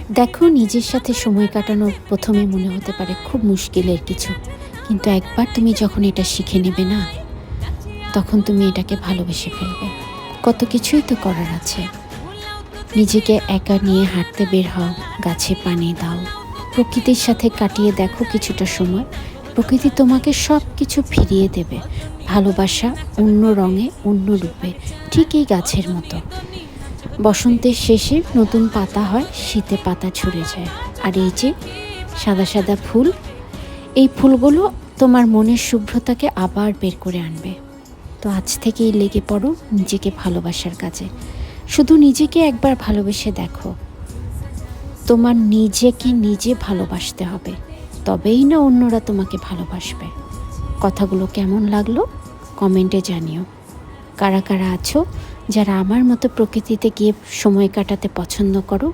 দেখো, নিজের সাথে সময় কাটানো প্রথমে মনে হতে পারে খুব মুশকিলের কিছু, কিন্তু একবার তুমি যখন এটা শিখে নেবে না, তখন তুমি এটাকে ভালোবেসে ফেলবে। কত কিছুই তো করার আছে। নিজেকে একা নিয়ে হাঁটতে বের হও, গাছে পানি দাও, প্রকৃতির সাথে কাটিয়ে দেখো কিছুটা সময়। প্রকৃতি তোমাকে সব কিছু ফিরিয়ে দেবে। ভালোবাসা অন্য রঙে, অন্য রূপে, ঠিক এই গাছের মতো। বসন্তের শেষে নতুন পাতা হয়, শীতে পাতা ঝরে যায়। আর এই যে সাদা সাদা ফুল, এই ফুলগুলো তোমার মনের শুভ্রতাকে আবার বের করে আনবে। তো আজ থেকেই লেগে পড়ো নিজেকে ভালোবাসার কাজে। শুধু নিজেকে একবার ভালোবেসে দেখো। তোমার নিজেকে নিজে ভালোবাসতে হবে, তবেই না অন্যরা তোমাকে ভালোবাসবে। কথাগুলো কেমন লাগলো কমেন্টে জানিও। কারা কারা আছো যারা আমার মতো প্রকৃতিতে গিয়ে সময় কাটাতে পছন্দ করো,